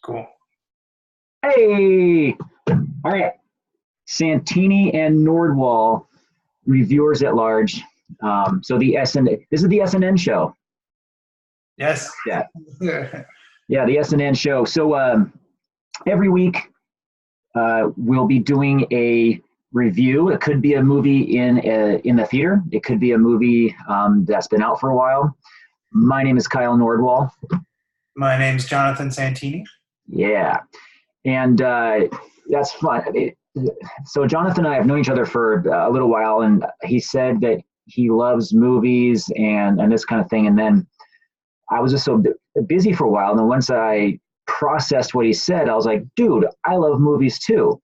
Cool. Hey, all right. Santini and Nordwall, reviewers at large. So this is the S&N Show. Yes. Yeah, yeah, the S&N Show. So every week we'll be doing a review. It could be a movie in the theater. It could be a movie that's been out for a while. My name is Kyle Nordwall. My name's Jonathan Santini. Yeah, and that's fun. So Jonathan and I have known each other for a little while, and he said that he loves movies and this kind of thing. And then I was just so busy for a while, and then once I processed what he said, I was like, dude, I love movies too.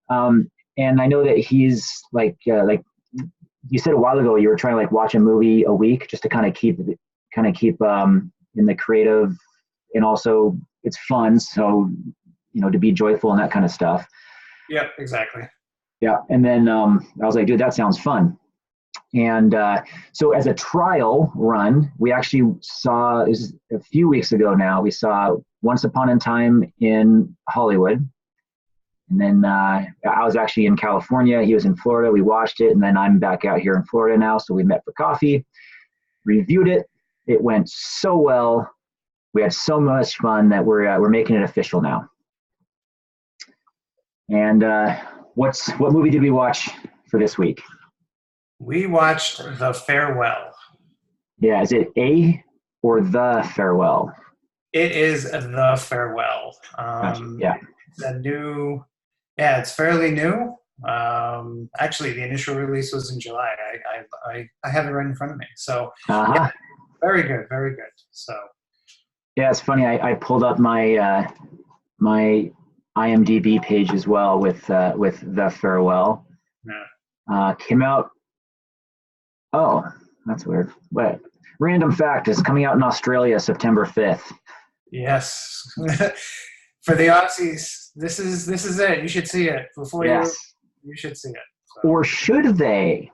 And I know that he's like you said a while ago, you were trying to like watch a movie a week just to kind of keep in the creative, and also it's fun. So, to be joyful and that kind of stuff. Yep, exactly. Yeah. And then I was like, dude, that sounds fun. And so as a trial run, we actually saw, this a few weeks ago now, we saw Once Upon a Time in Hollywood. And then I was actually in California. He was in Florida. We watched it. And then I'm back out here in Florida now. So we met for coffee, reviewed it. It went so well. We had so much fun that we're making it official now. And what movie did we watch for this week? We watched The Farewell. Yeah, is it A or The Farewell? It is The Farewell. Gotcha. Yeah. It's fairly new. Actually, the initial release was in July. I have it right in front of me. So, yeah, very good, very good. So, yeah, it's funny. I pulled up my my IMDb page as well with The Farewell. Yeah. Came out. Oh, that's weird. But random fact is coming out in Australia September 5th. Yes. For the Aussies, this is it. You should see it before you should see it. So. Or should they?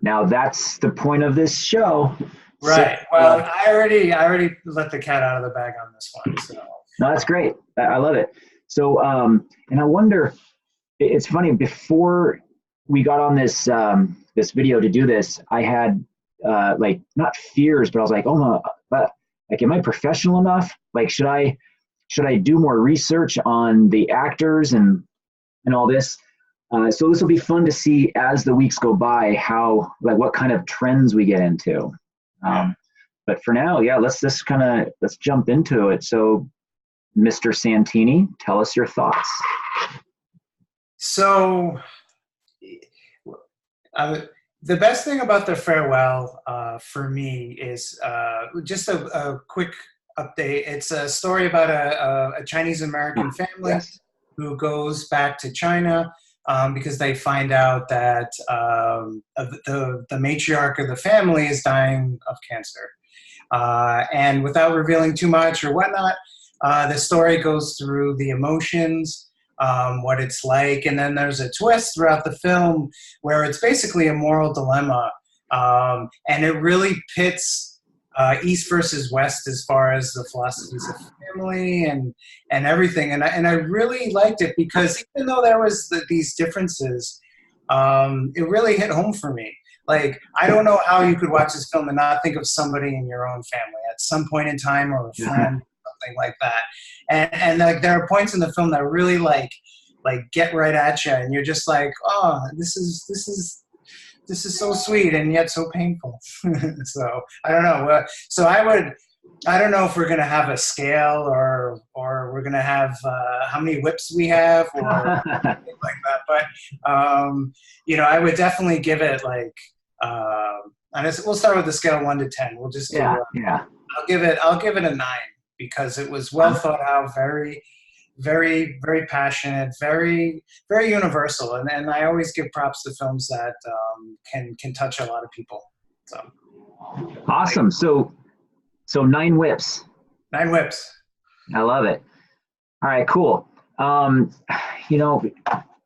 Now that's the point of this show. Right. So, well, I already let the cat out of the bag on this one. So. No, that's great. I love it. So, and I wonder, it's funny, before we got on this this video to do this, I had like not fears, but I was like, oh no, but like, am I professional enough? Like, should I do more research on the actors and all this? So this will be fun to see as the weeks go by, how, like, what kind of trends we get into. But for now, yeah, let's jump into it. So, Mr. Santini, tell us your thoughts. So, the best thing about The Farewell for me is just a quick update. It's a story about a Chinese American family who goes back to China because they find out that the matriarch of the family is dying of cancer. And without revealing too much or whatnot, the story goes through the emotions, what it's like, and then there's a twist throughout the film where it's basically a moral dilemma, and it really pits East versus West as far as the philosophies of family and everything, and I really liked it because even though there was these differences, it really hit home for me. Like, I don't know how you could watch this film and not think of somebody in your own family at some point in time, or a friend, something like that. And like, there are points in the film that really like get right at you, and you're just like, oh, this is so sweet and yet so painful. So I don't know. I don't know if we're gonna have a scale or we're gonna have how many whips we have or something like that. But I would definitely give it like. We'll start with the scale 1 to 10. We'll just do. I'll give it a 9 because it was well thought out, very, very, very passionate, very, very universal, and I always give props to films that can touch a lot of people. So awesome. So 9 whips. 9 whips. I love it. All right, cool. Let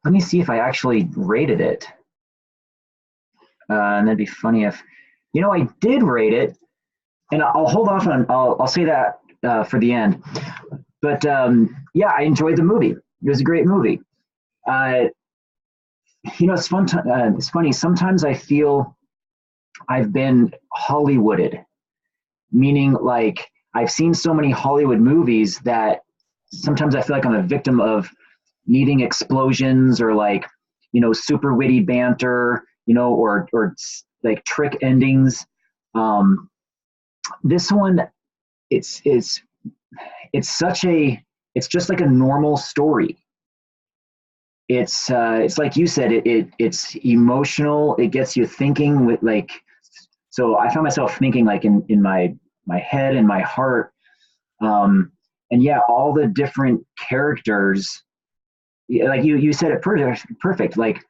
me see if I actually rated it. And that'd be funny if, I did rate it, and I'll hold off on. I'll say that for the end. But yeah, I enjoyed the movie. It was a great movie. It's fun. It's funny. Sometimes I feel I've been Hollywooded, meaning like I've seen so many Hollywood movies that sometimes I feel like I'm a victim of needing explosions or like, super witty banter, or like trick endings. This one, it's it's just like a normal story. It's like you said, it's emotional. It gets you thinking with like, so I found myself thinking like in my head and my heart. And yeah, all the different characters, like you said it perfect. Like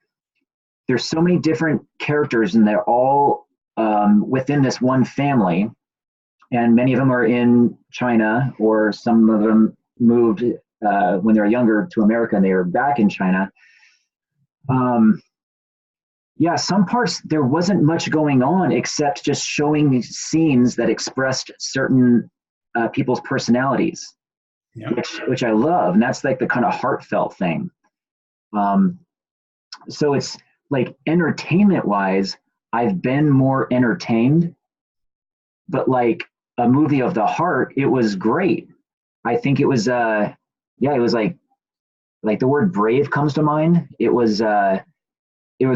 there's so many different characters and they're all within this one family, and many of them are in China, or some of them moved when they were younger to America and they were back in China. Yeah, some parts there wasn't much going on except just showing scenes that expressed certain people's personalities, Yeah. which I love, and that's like the kind of heartfelt thing. So it's like entertainment wise, I've been more entertained, but like a movie of the heart, it was great. I think it was it was like the word brave comes to mind. It was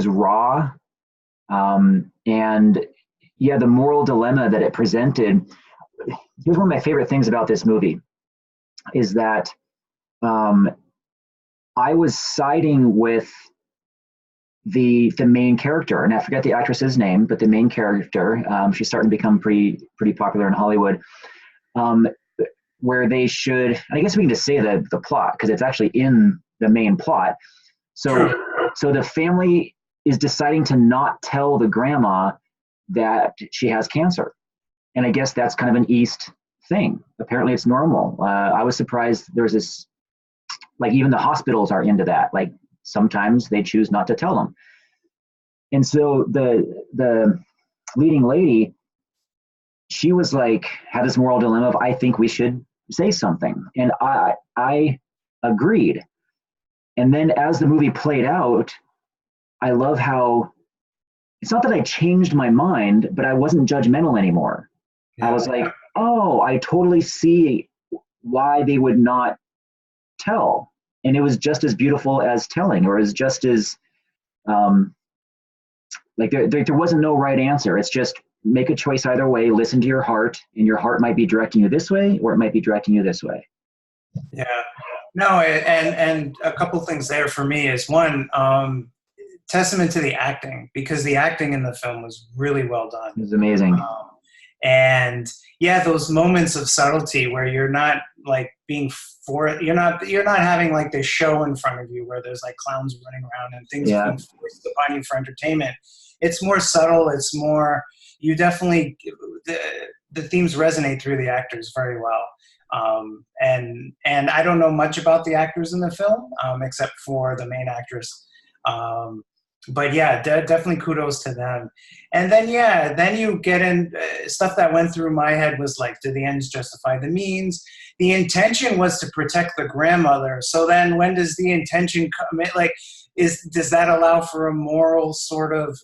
raw, and yeah, the moral dilemma that it presented. Here's one of my favorite things about this movie is that I was siding with the main character, and I forget the actress's name, but the main character, she's starting to become pretty popular in Hollywood. Where they should, I guess we can just say the plot because it's actually in the main plot. So the family is deciding to not tell the grandma that she has cancer, and I guess that's kind of an East thing. Apparently, it's normal. I was surprised there's this, like even the hospitals are into that. Like sometimes they choose not to tell them, and so the leading lady, she was like, had this moral dilemma of, I think we should say something. And I agreed. And then as the movie played out, I love how it's not that I changed my mind, but I wasn't judgmental anymore. Yeah. I was like, oh, I totally see why they would not tell. And it was just as beautiful as telling, or is just as, like there wasn't no right answer. It's just, make a choice either way, listen to your heart, and your heart might be directing you this way, or it might be directing you this way. Yeah, no, and a couple things there for me is one, testament to the acting, because the acting in the film was really well done. It was amazing. And yeah, those moments of subtlety where you're not like being you're not having like this show in front of you where there's like clowns running around and things being forced upon you for entertainment. It's more subtle. It's more, you definitely, the themes resonate through the actors very well. And I don't know much about the actors in the film, except for the main actress. But yeah, definitely kudos to them. And then, yeah, then you get in stuff that went through my head was like, do the ends justify the means? The intention was to protect the grandmother. So then when does the intention come in? Like, does that allow for a moral sort of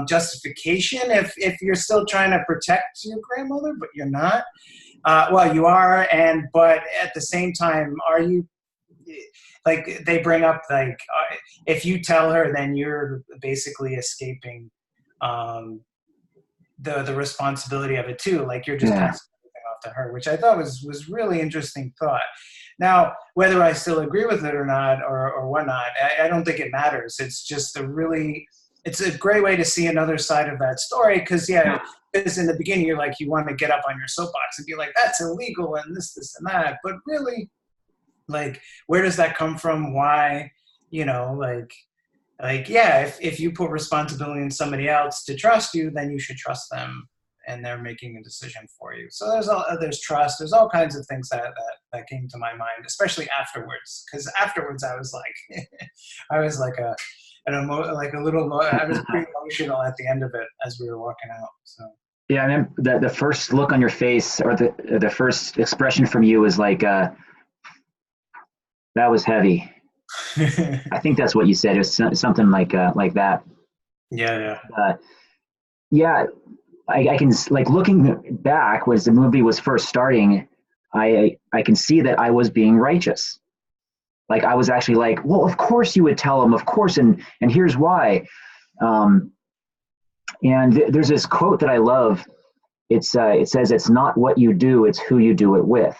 justification if you're still trying to protect your grandmother, but you're not? Well, you are, but at the same time, are you, like they bring up, like if you tell her, then you're basically escaping the responsibility of it too. Like you're just passing everything off to her, which I thought was really interesting thought. Now, whether I still agree with it or not, or whatnot, I don't think it matters. It's just it's a great way to see another side of that story. Because because in the beginning you're like, you want to get up on your soapbox and be like, that's illegal and this and that, but really, like, where does that come from? Why? Yeah, if you put responsibility in somebody else to trust you, then you should trust them, and they're making a decision for you. So there's trust. There's all kinds of things that came to my mind, especially afterwards. Because afterwards, I was like, I was like I was pretty emotional at the end of it as we were walking out. So. Yeah, I mean, the first look on your face, or the first expression from you was like, That was heavy. I think that's what you said. It was something like that. Yeah, yeah. Yeah, I can, like, looking back as the movie was first starting, I can see that I was being righteous. Like, I was actually like, well, of course you would tell him, of course, and here's why. Um, and there's this quote that I love. It says, "It's not what you do, it's who you do it with."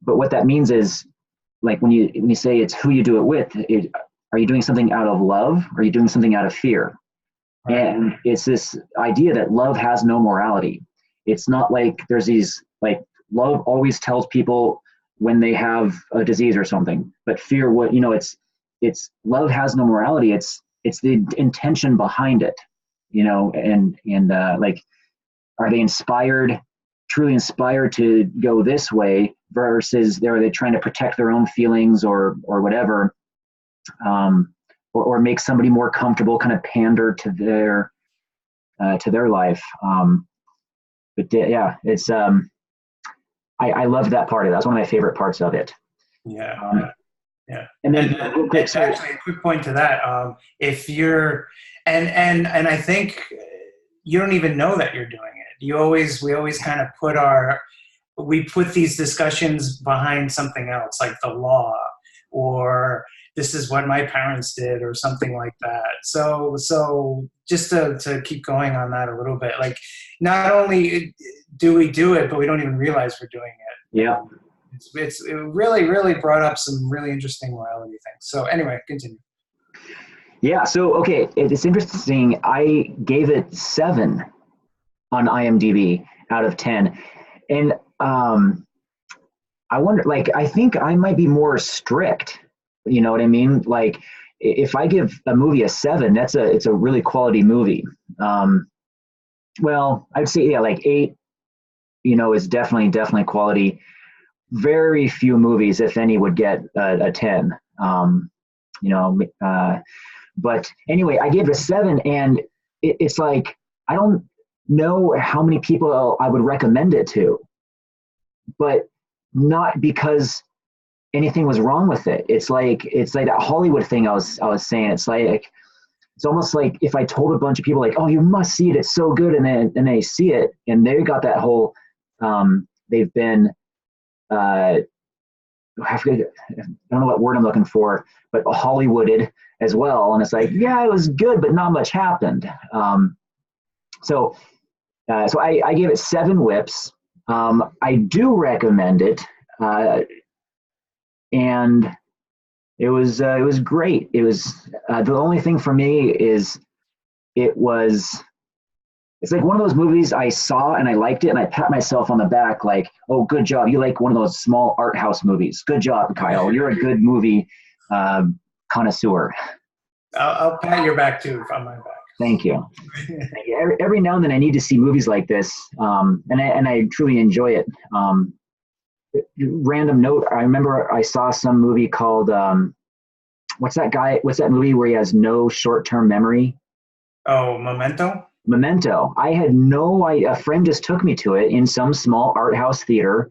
But what that means is, like, when you say it's who you do it with, are you doing something out of love? Or are you doing something out of fear? Right. And it's this idea that love has no morality. It's not like there's these, like, love always tells people when they have a disease or something, but fear, what, it's love has no morality. It's the intention behind it, and like, are they truly inspired to go this way, versus are they trying to protect their own feelings or whatever, or make somebody more comfortable, kind of pander to their life. But yeah, it's I love that part of it. That's one of my favorite parts of it. Yeah. Yeah. And then it's actually a quick point to that. If you're, and I think you don't even know that you're doing it. We always kind of we put these discussions behind something else, like the law, or this is what my parents did, or something like that. So just to keep going on that a little bit, like, not only do we do it, but we don't even realize we're doing it. Yeah. It really, really brought up some really interesting morality things. So anyway, continue. Yeah. So, okay. It's interesting. I gave it 7 on IMDb out of 10. And I wonder, like, I think I might be more strict. You know what I mean? Like, if I give a movie a 7, it's a really quality movie. Well, I'd say, yeah, like 8, is definitely quality. Very few movies, if any, would get a 10. But anyway, I gave it a 7, and it's like, I don't know how many people I would recommend it to, but not because anything was wrong with it. It's like that Hollywood thing I was saying. It's like, it's almost like if I told a bunch of people, like, oh, you must see it, it's so good, and then they see it, and they got that whole they've been I don't know what word I'm looking for, but Hollywooded as well. And it's like, yeah, it was good, but not much happened. So I gave it 7 whips. I do recommend it, and it was great. It was the only thing for me is it's like one of those movies I saw and I liked it, and I pat myself on the back like, oh, good job. You like one of those small art house movies. Good job, Kyle. You're a good movie connoisseur. I'll pat your back too, on my back. Thank you. Thank you. Every now and then I need to see movies like this, and I truly enjoy it. Random note, I remember I saw some movie called, what's that movie where he has no short-term memory? Oh, Memento? Memento. I had no idea. A friend just took me to it in some small art house theater,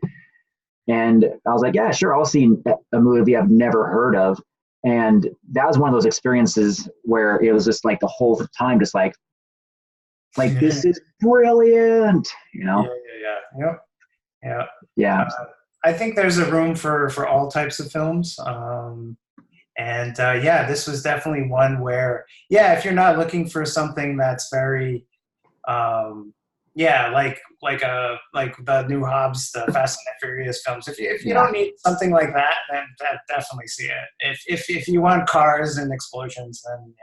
and I was like, yeah, sure, I'll see a movie I've never heard of. And that was one of those experiences where it was just like the whole time, just like this is brilliant, Yeah. I think there's a room for all types of films. And this was definitely one where, if you're not looking for something that's very, like the new Hobbs, the Fast and the Furious films. If you don't need something like that, then definitely see it. If you want cars and explosions, then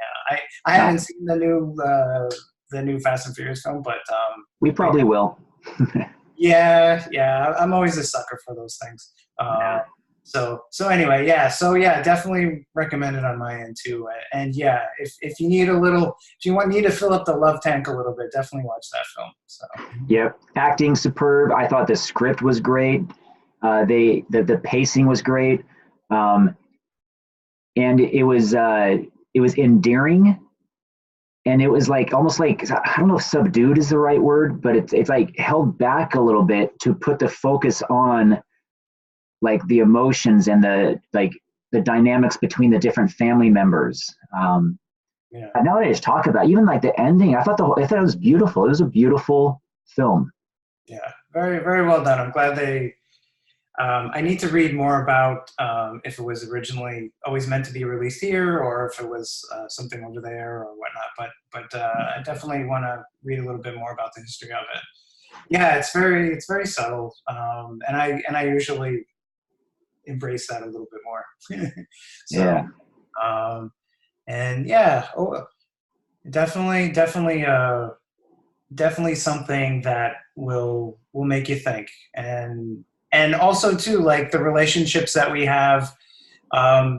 I haven't seen the new Fast and Furious film, but we probably will. Yeah, I'm always a sucker for those things. So anyway, definitely recommend it on my end too. And if you need if you need to fill up the love tank a little bit, definitely watch that film. So. Yep, acting superb. I thought the script was great. The pacing was great, and it was endearing, and it was like almost like, I don't know if subdued is the right word, but it's like held back a little bit to put the focus on like the emotions and the, like, the dynamics between the different family members. Yeah. And now that I just talk about even like the ending, I thought it was beautiful. It was a beautiful film. Yeah, very, very well done. I'm glad they. I need to read more about if it was originally always meant to be released here, or if it was something over there or whatnot. But I definitely want to read a little bit more about the history of it. Yeah, it's very subtle, and I usually embrace that a little bit more. So, Yeah. And yeah, definitely definitely something that will make you think, and also too, like the relationships that we have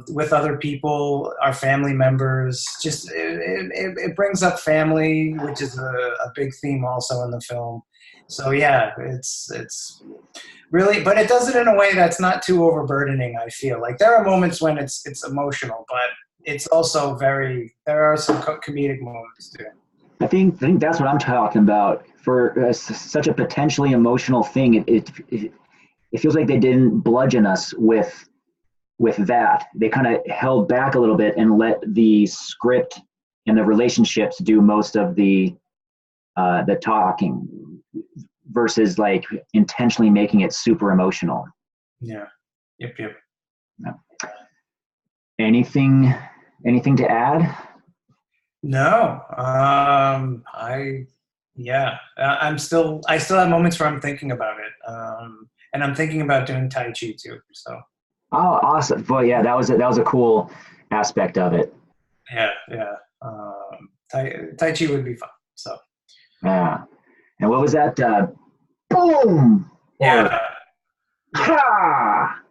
with other people, our family members. Just it brings up family, which is a big theme also in the film. So yeah, it's really, but it does it in a way that's not too overburdening. I feel like there are moments when it's emotional, but it's also there are some comedic moments too. I think that's what I'm talking about. For such a potentially emotional thing, it feels like they didn't bludgeon us with that. They kind of held back a little bit and let the script and the relationships do most of the talking, versus like intentionally making it super emotional. Yeah. Yep. Yeah. Anything to add? No. I still have moments where I'm thinking about it. And I'm thinking about doing Tai Chi too. So. Oh, awesome. Well, yeah, that was a cool aspect of it. Yeah. Tai Chi would be fun. So. Yeah. And what was that? Boom! Or Yeah. ha!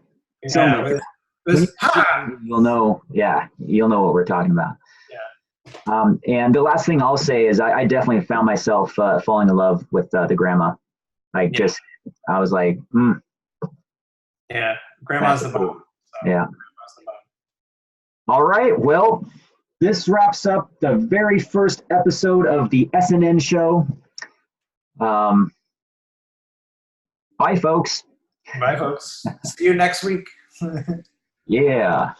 Yeah. Ha! You'll know. Yeah, you'll know what we're talking about. Yeah. And the last thing I'll say is I definitely found myself falling in love with the grandma. Like, Yeah. just, I was like, Yeah. Grandma's the cool. bomb. So, Yeah. Grandma's the bomb. All right. Well, this wraps up the very first episode of the S&N Show. Bye, folks. Bye, folks. See you next week. Yeah.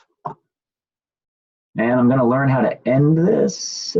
And I'm going to learn how to end this.